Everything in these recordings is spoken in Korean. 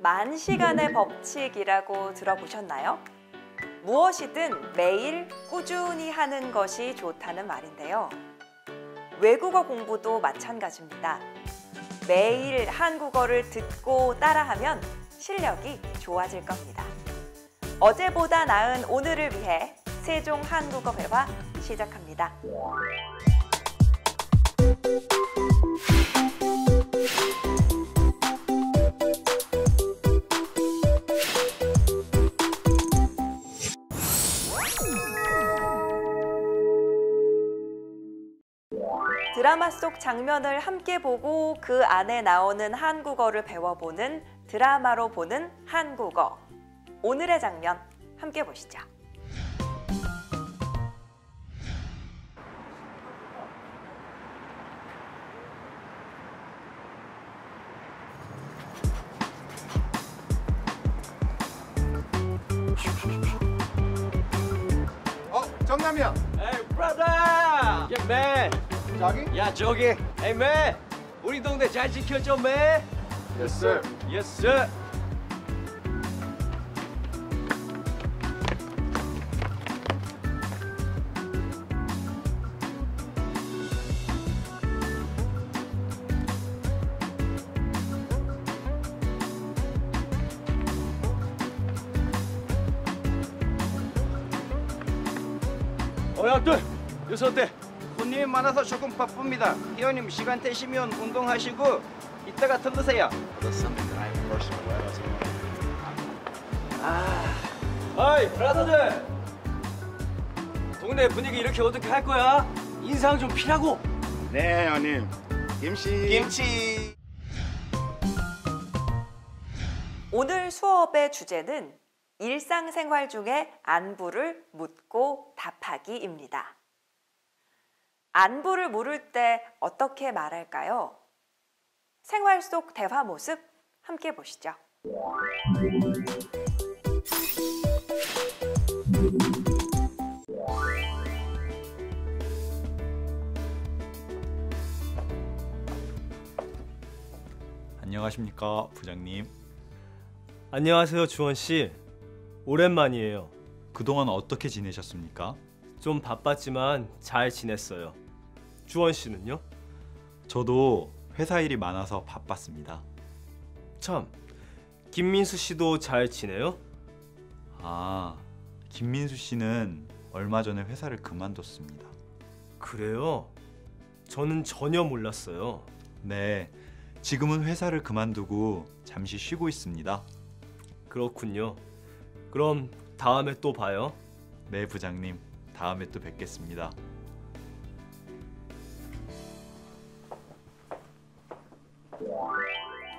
만시간의 법칙이라고 들어보셨나요? 무엇이든 매일 꾸준히 하는 것이 좋다는 말인데요. 외국어 공부도 마찬가지입니다. 매일 한국어를 듣고 따라하면 실력이 좋아질 겁니다. 어제보다 나은 오늘을 위해 세종 한국어 회화 시작합니다. 드라마 속 장면을 함께 보고 그 안에 나오는 한국어를 배워보는 드라마로 보는 한국어. 오늘의 장면 함께 보시죠. 정남이야. Hey brother! Yeah man! 저기? 야 저기! Hey man! 우리 동네 잘 지켜줘 man! Yes sir. Yes sir! 형들! 요새 어때? 손님이 많아서 조금 바쁩니다. 회원님 시간 되시면 운동하시고 이따가 들르세요. 어이 브라더들! 동네 분위기 이렇게 어떻게 할 거야? 인상 좀 피라고! 네 형님. 김치. 오늘 수업의 주제는 일상생활 중에 안부를 묻고 답하기입니다. 안부를 물을 때 어떻게 말할까요? 생활 속 대화 모습 함께 보시죠. 안녕하십니까 부장님. 안녕하세요 주원 씨. 오랜만이에요. 그동안 어떻게 지내셨습니까? 좀 바빴지만 잘 지냈어요. 주원 씨는요? 저도 회사 일이 많아서 바빴습니다. 참, 김민수 씨도 잘 지내요? 아, 김민수 씨는 얼마 전에 회사를 그만뒀습니다. 그래요? 저는 전혀 몰랐어요. 네, 지금은 회사를 그만두고 잠시 쉬고 있습니다. 그렇군요. 그럼 다음에 또 봐요. 네 부장님, 다음에 또 뵙겠습니다.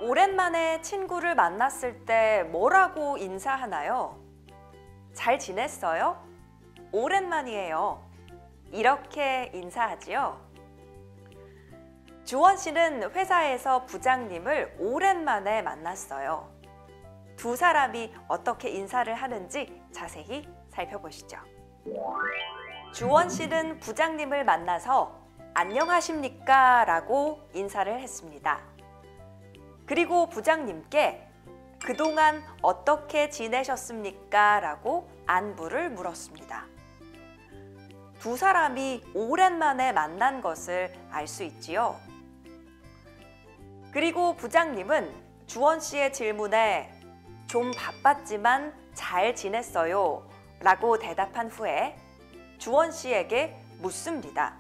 오랜만에 친구를 만났을 때 뭐라고 인사하나요? 잘 지냈어요? 오랜만이에요. 이렇게 인사하지요. 주원 씨는 회사에서 부장님을 오랜만에 만났어요. 두 사람이 어떻게 인사를 하는지 자세히 살펴보시죠. 주원 씨는 부장님을 만나서 안녕하십니까? 라고 인사를 했습니다. 그리고 부장님께 그동안 어떻게 지내셨습니까? 라고 안부를 물었습니다. 두 사람이 오랜만에 만난 것을 알 수 있지요. 그리고 부장님은 주원 씨의 질문에 좀 바빴지만 잘 지냈어요 라고 대답한 후에 주원 씨에게 묻습니다.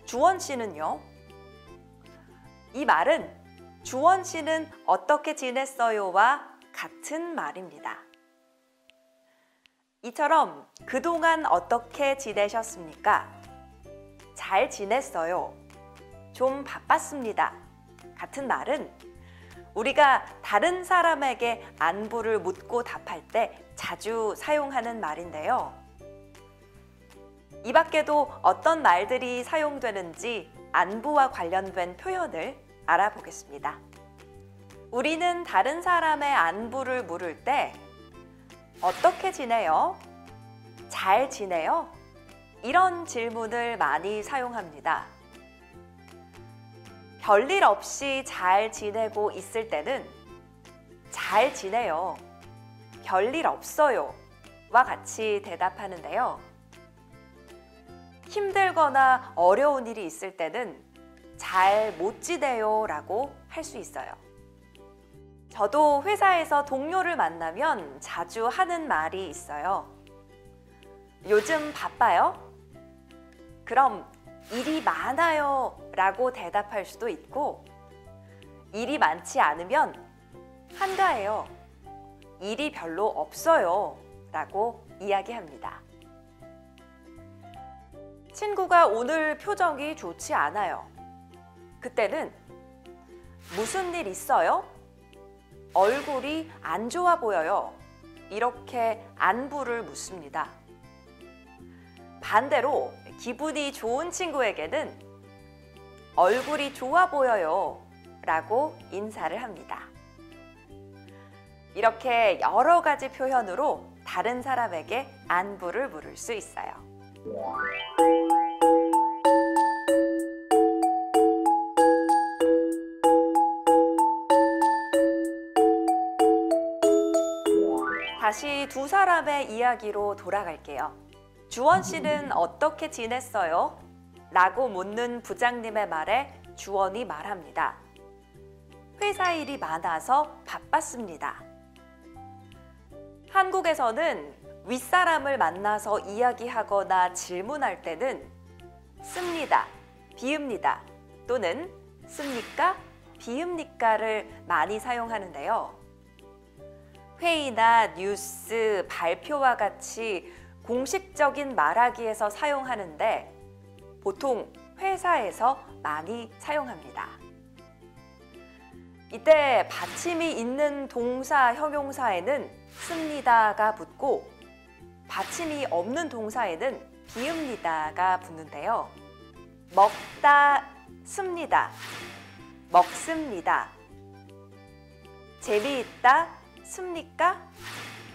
주원 씨는요? 이 말은 주원 씨는 어떻게 지냈어요와 같은 말입니다. 이처럼 그동안 어떻게 지내셨습니까? 잘 지냈어요. 좀 바빴습니다. 같은 말은 우리가 다른 사람에게 안부를 묻고 답할 때 자주 사용하는 말인데요. 이 밖에도 어떤 말들이 사용되는지 안부와 관련된 표현을 알아보겠습니다. 우리는 다른 사람의 안부를 물을 때 어떻게 지내요? 잘 지내요? 이런 질문을 많이 사용합니다. 별일 없이 잘 지내고 있을 때는 잘 지내요. 별일 없어요. 와 같이 대답하는데요. 힘들거나 어려운 일이 있을 때는 잘 못 지내요 라고 할 수 있어요. 저도 회사에서 동료를 만나면 자주 하는 말이 있어요. 요즘 바빠요? 그럼 일이 많아요 라고 대답할 수도 있고, 일이 많지 않으면 한가해요. 일이 별로 없어요 라고 이야기합니다. 친구가 오늘 표정이 좋지 않아요. 그때는 무슨 일 있어요? 얼굴이 안 좋아 보여요. 이렇게 안부를 묻습니다. 반대로 기분이 좋은 친구에게는 얼굴이 좋아 보여요 라고 인사를 합니다. 이렇게 여러 가지 표현으로 다른 사람에게 안부를 물을 수 있어요. 다시 두 사람의 이야기로 돌아갈게요. 주원 씨는 어떻게 지냈어요? 라고 묻는 부장님의 말에 주원이 말합니다. 회사 일이 많아서 바빴습니다. 한국에서는 윗사람을 만나서 이야기하거나 질문할 때는 씁니다, 비읍니다 또는 씁니까, 비읍니까를 많이 사용하는데요. 회의나 뉴스, 발표와 같이 공식적인 말하기에서 사용하는데 보통 회사에서 많이 사용합니다. 이때 받침이 있는 동사, 형용사에는 씁니다가 붙고 받침이 없는 동사에는 비읍니다가 붙는데요. 먹다, 씁니다. 먹습니다. 재미있다, 씁니까?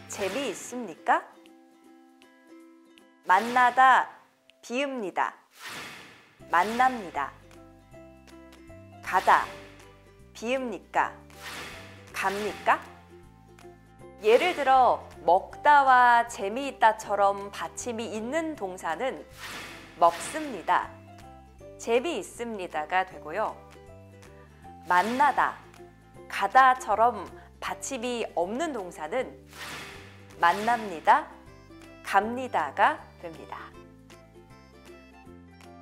재미있습니까? 만나다, 비읍니다. 만납니다. 가다, 비읍니까? 갑니까? 예를 들어 먹다와 재미있다처럼 받침이 있는 동사는 먹습니다, 재미있습니다가 되고요. 만나다, 가다처럼 받침이 없는 동사는 만납니다, 갑니다가 됩니다.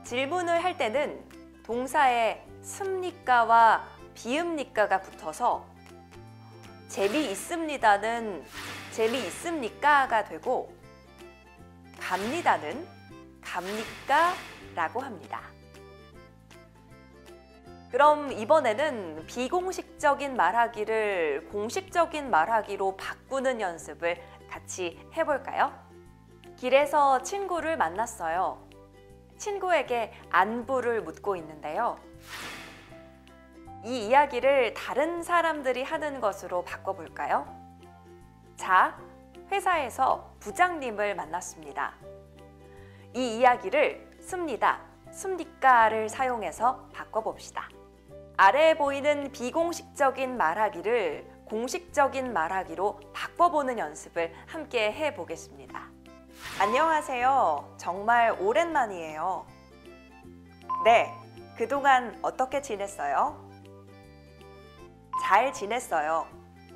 질문을 할 때는 동사에 습니까와 비읍니까가 붙어서 재미있습니다는 재미있습니까가 되고 갑니다는 갑니까? 라고 합니다. 그럼 이번에는 비공식적인 말하기를 공식적인 말하기로 바꾸는 연습을 같이 해볼까요? 길에서 친구를 만났어요. 친구에게 안부를 묻고 있는데요. 이 이야기를 다른 사람들이 하는 것으로 바꿔볼까요? 자, 회사에서 부장님을 만났습니다. 이 이야기를 씁니다, 씁니까를 사용해서 바꿔봅시다. 아래에 보이는 비공식적인 말하기를 공식적인 말하기로 바꿔보는 연습을 함께 해보겠습니다. 안녕하세요. 정말 오랜만이에요. 네, 그동안 어떻게 지냈어요? 잘 지냈어요.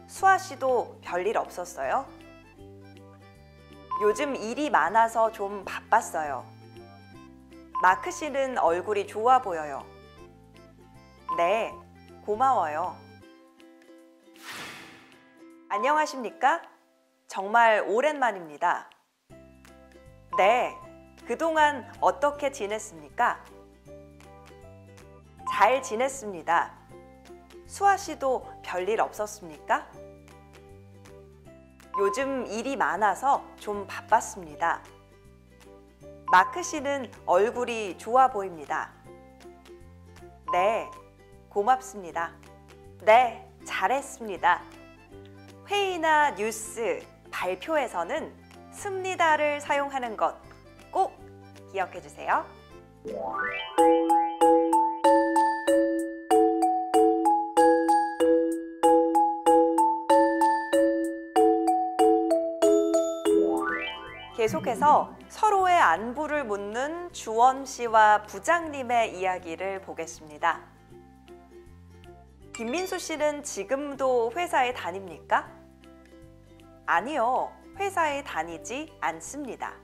수아 씨도 별일 없었어요? 요즘 일이 많아서 좀 바빴어요. 마크 씨는 얼굴이 좋아 보여요. 네, 고마워요. 안녕하십니까? 정말 오랜만입니다. 네, 그동안 어떻게 지냈습니까? 잘 지냈습니다. 수아 씨도 별일 없었습니까? 요즘 일이 많아서 좀 바빴습니다. 마크 씨는 얼굴이 좋아 보입니다. 네, 고맙습니다. 네, 잘했습니다. 회의나 뉴스, 발표에서는 씁니다를 사용하는 것 꼭 기억해 주세요. 계속해서 서로의 안부를 묻는 주원 씨와 부장님의 이야기를 보겠습니다. 김민수 씨는 지금도 회사에 다닙니까? 아니요, 회사에 다니지 않습니다.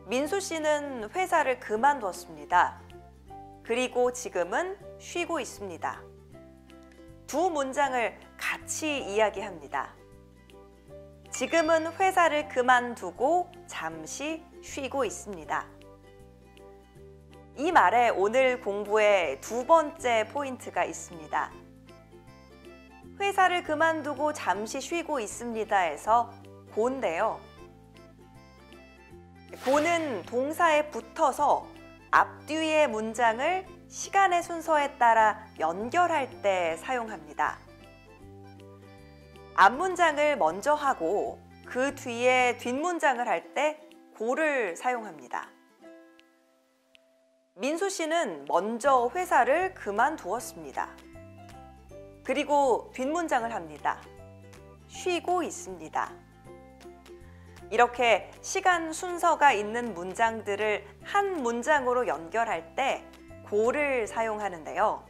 민수 씨는 회사를 그만뒀습니다. 그리고 지금은 쉬고 있습니다. 두 문장을 같이 이야기합니다. 지금은 회사를 그만두고 잠시 쉬고 있습니다. 이 말에 오늘 공부의 두 번째 포인트가 있습니다. 회사를 그만두고 잠시 쉬고 있습니다에서 고인데요. 고는 동사에 붙어서 앞뒤의 문장을 시간의 순서에 따라 연결할 때 사용합니다. 앞문장을 먼저 하고 그 뒤에 뒷문장을 할 때 고를 사용합니다. 민수 씨는 먼저 회사를 그만두었습니다. 그리고 뒷문장을 합니다. 쉬고 있습니다. 이렇게 시간 순서가 있는 문장들을 한 문장으로 연결할 때 고를 사용하는데요.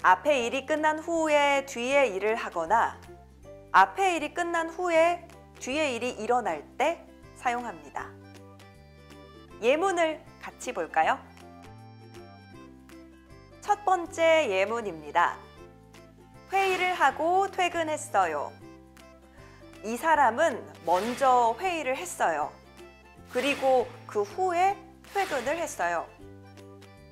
앞에 일이 끝난 후에 뒤에 일을 하거나 앞에 일이 끝난 후에 뒤에 일이 일어날 때 사용합니다. 예문을 같이 볼까요? 첫 번째 예문입니다. 회의를 하고 퇴근했어요. 이 사람은 먼저 회의를 했어요. 그리고 그 후에 퇴근을 했어요.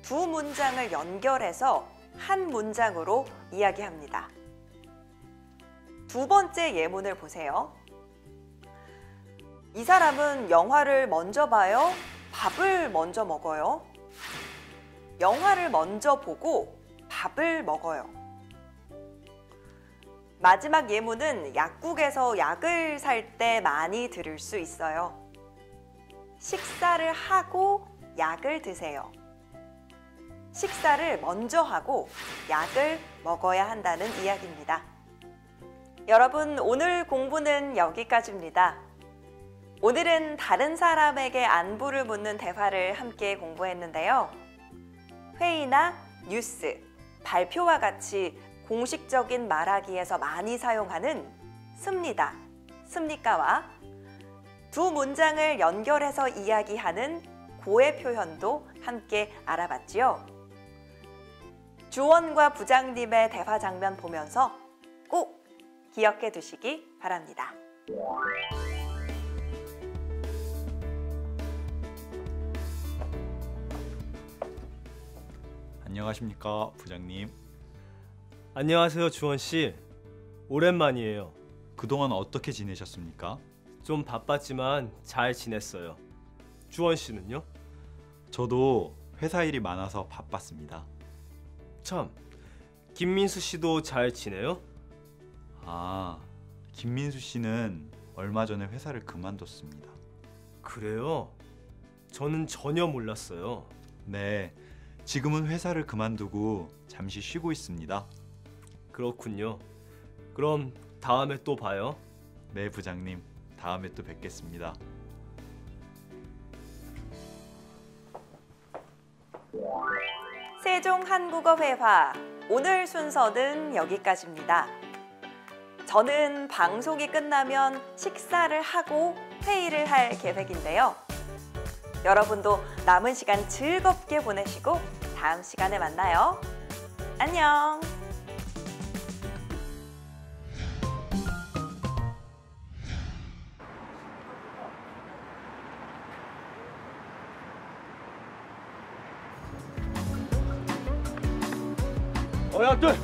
두 문장을 연결해서 한 문장으로 이야기합니다. 두 번째 예문을 보세요. 이 사람은 영화를 먼저 봐요? 밥을 먼저 먹어요? 영화를 먼저 보고 밥을 먹어요. 마지막 예문은 약국에서 약을 살 때 많이 들을 수 있어요. 식사를 하고 약을 드세요. 식사를 먼저 하고 약을 먹어야 한다는 이야기입니다. 여러분, 오늘 공부는 여기까지입니다. 오늘은 다른 사람에게 안부를 묻는 대화를 함께 공부했는데요. 회의나 뉴스, 발표와 같이 공식적인 말하기에서 많이 사용하는 습니다, 습니까와 두 문장을 연결해서 이야기하는 고의 표현도 함께 알아봤지요. 주원과 부장님의 대화 장면 보면서 꼭 기억해 두시기 바랍니다. 안녕하십니까, 부장님. 안녕하세요, 주원 씨. 오랜만이에요. 그동안 어떻게 지내셨습니까? 좀 바빴지만 잘 지냈어요. 주원 씨는요? 저도 회사 일이 많아서 바빴습니다. 참, 김민수 씨도 잘 지내요? 아, 김민수 씨는 얼마 전에 회사를 그만뒀습니다. 그래요? 저는 전혀 몰랐어요. 네, 지금은 회사를 그만두고 잠시 쉬고 있습니다. 그렇군요. 그럼 다음에 또 봐요. 네, 부장님. 다음에 또 뵙겠습니다. 세종 한국어 회화, 오늘 순서는 여기까지입니다. 저는 방송이 끝나면 식사를 하고 회의를 할 계획인데요. 여러분도 남은 시간 즐겁게 보내시고 다음 시간에 만나요. 안녕! 약들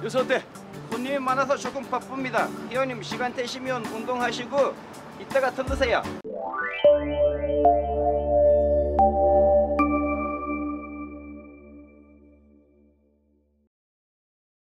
요새 어때? 손님이 많아서 조금 바쁩니다. 회원님 시간 되시면 운동하시고 이따가 들르세요.